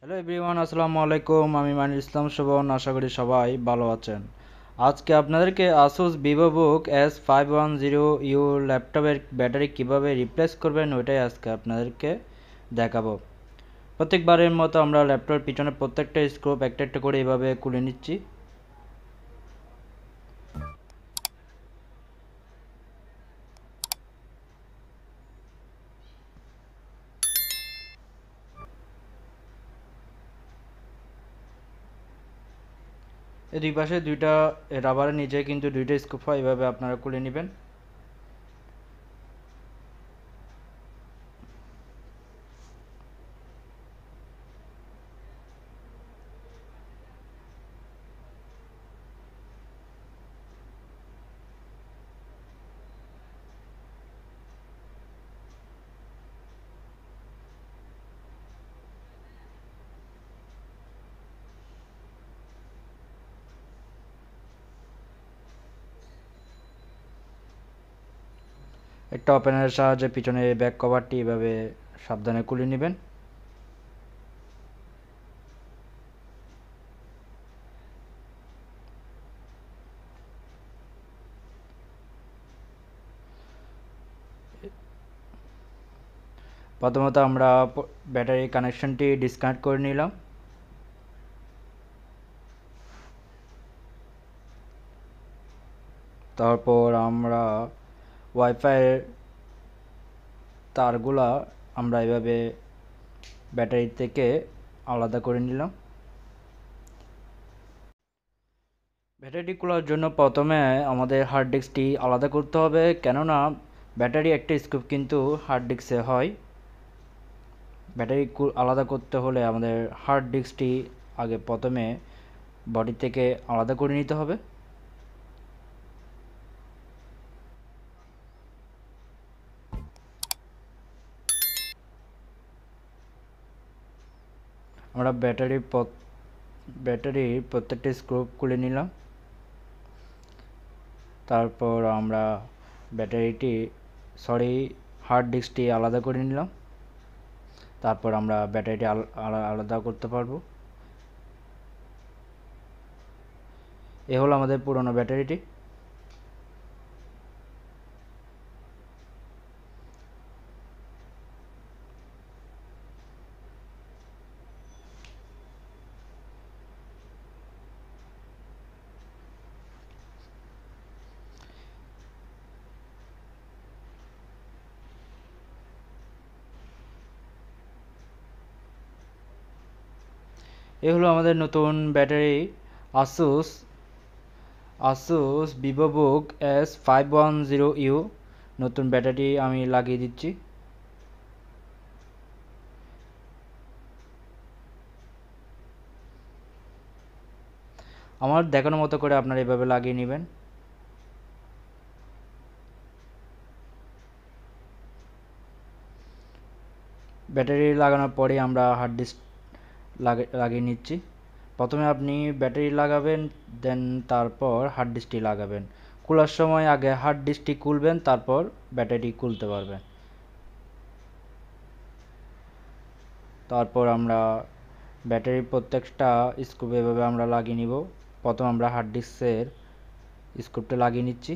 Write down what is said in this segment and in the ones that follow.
Hello everyone, আসসালামু আলাইকুম। আমি মানির ইসলাম শোভন। আশা করি সবাই ভালো আছেন। আজকে আপনাদেরকে ASUS Vivobook S510U ল্যাপটপের ব্যাটারি কিভাবে রিপ্লেস করবেন ওইটাই আজকে আপনাদেরকে দেখাবো। প্রত্যেকবারের মতো আমরা ল্যাপটপের পিছনে প্রত্যেকটা স্ক্রুপ একটা একটা করে এভাবে খুলে নিচ্ছি। এই দুই পাশে দুইটা রাবারের নিচে কিন্তু দুইটা স্ক্রুপ হয়, এভাবে আপনারা খুলে নেবেন। একটা ওপেনারের সাহায্যে পিছনে ব্যাক কভারটি এভাবে সাবধানে খুলে নেবেন। প্রথমত আমরা ব্যাটারি কানেকশনটি ডিসকানেক্ট করে নিলাম। তারপর আমরা ওয়াইফাইয়ের তারগুলা আমরা এভাবে ব্যাটারি থেকে আলাদা করে নিলাম। ব্যাটারিটি খোলার জন্য প্রথমে আমাদের হার্ড ডিস্কটি আলাদা করতে হবে, কেননা ব্যাটারি একটা স্কুপ কিন্তু হার্ড ডিস্কে হয়। ব্যাটারি আলাদা করতে হলে আমাদের হার্ড ডিস্কটি আগে প্রথমে বডি থেকে আলাদা করে নিতে হবে। আমরা ব্যাটারির প্রত্যেকটি স্ক্রু খুলে নিলাম। তারপর আমরা হার্ড ডিস্কটি আলাদা করে নিলাম। তারপর আমরা ব্যাটারিটি আলাদা করতে পারবো। এ হলো আমাদের পুরনো ব্যাটারিটি। এ হলো আমাদের নতুন ব্যাটারি ASUS Vivobook S510U। নতুন ব্যাটারি আমি লাগিয়ে দিচ্ছি। আমার দেখানোর মতো করে আপনারা এভাবে লাগিয়ে নেবেন। ব্যাটারি লাগানোর পরে আমরা হার্ড ডিস্ক লাগিয়ে নিচ্ছি। প্রথমে আপনি ব্যাটারি লাগাবেন, দেন তারপর হার্ড ডিস্কটি লাগাবেন। খোলার সময় আগে হার্ড ডিস্কটি খুলবেন, তারপর ব্যাটারি খুলতে পারবেন। তারপর আমরা ব্যাটারির প্রত্যেকটা স্ক্রু এভাবে আমরা লাগিয়ে নিব। প্রথম আমরা হার্ড ডিস্কের স্ক্রুটা লাগিয়ে নিচ্ছি।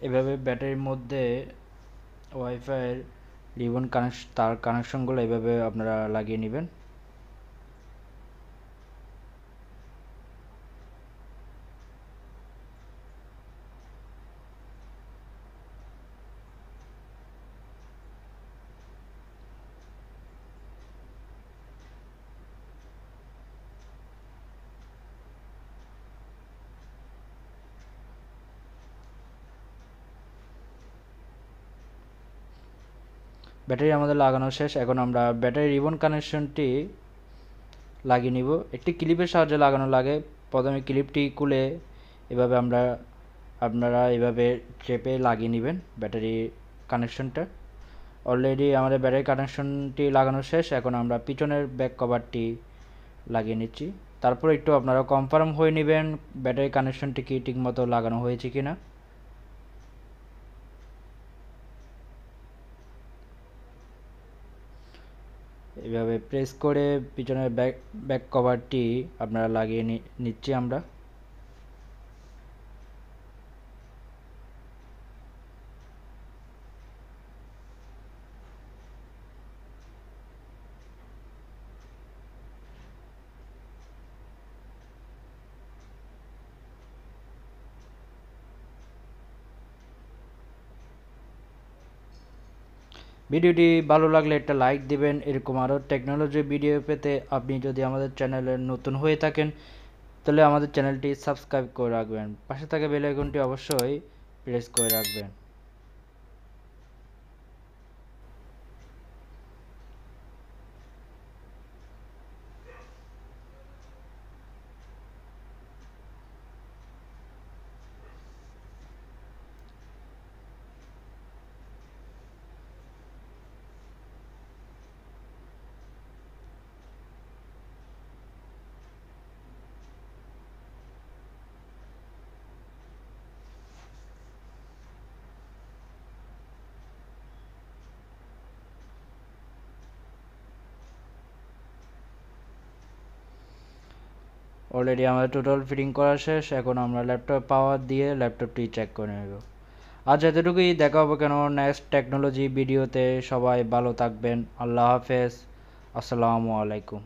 এভাবে ব্যাটারির মধ্যে ওয়াইফাইয়ের রিবন তার কানেকশনগুলো এইভাবে আপনারা লাগিয়ে নেবেন। ব্যাটারি আমাদের লাগানো শেষ। এখন আমরা ব্যাটারি রিবন কানেকশনটি লাগিয়ে নিব। একটি ক্লিপের সাহায্যে লাগানো লাগে। প্রথমে ক্লিপটি খুলে এভাবে আপনারা এভাবে চেপে লাগিয়ে নেবেন ব্যাটারি কানেকশনটা। অলরেডি আমাদের ব্যাটারি কানেকশনটি লাগানো শেষ। এখন আমরা পিছনের ব্যাক কভারটি লাগিয়ে নিচ্ছি। তারপর একটু আপনারা কনফার্ম হয়ে নেবেন ব্যাটারি কানেকশনটি কি ঠিকমতো লাগানো হয়েছে কিনা। এভাবে প্রেস করে পিছনের ব্যাক কভারটি আপনারা লাগিয়ে নিচ্ছি আমরা। ভিডিওটি ভালো লাগলে একটা লাইক দিবেন। এরকম আরও টেকনোলজি ভিডিও পেতে আপনি যদি আমাদের চ্যানেলে নতুন হয়ে থাকেন তাহলে আমাদের চ্যানেলটি সাবস্ক্রাইব করে রাখবেন। পাশে থাকা বেল আইকনটি অবশ্যই প্রেস করে রাখবেন। অলরেডি আমাদের টোটাল ফিটিং করা শেষ। এখন আমরা ল্যাপটপ পাওয়ার দিয়ে ল্যাপটপটি চেক করে নেব। আজ এতটুকুই, দেখা হবে কেন নেক্সট টেকনোলজি ভিডিওতে। সবাই ভালো থাকবেন। আল্লাহ হাফেজ। আসসালামু আলাইকুম।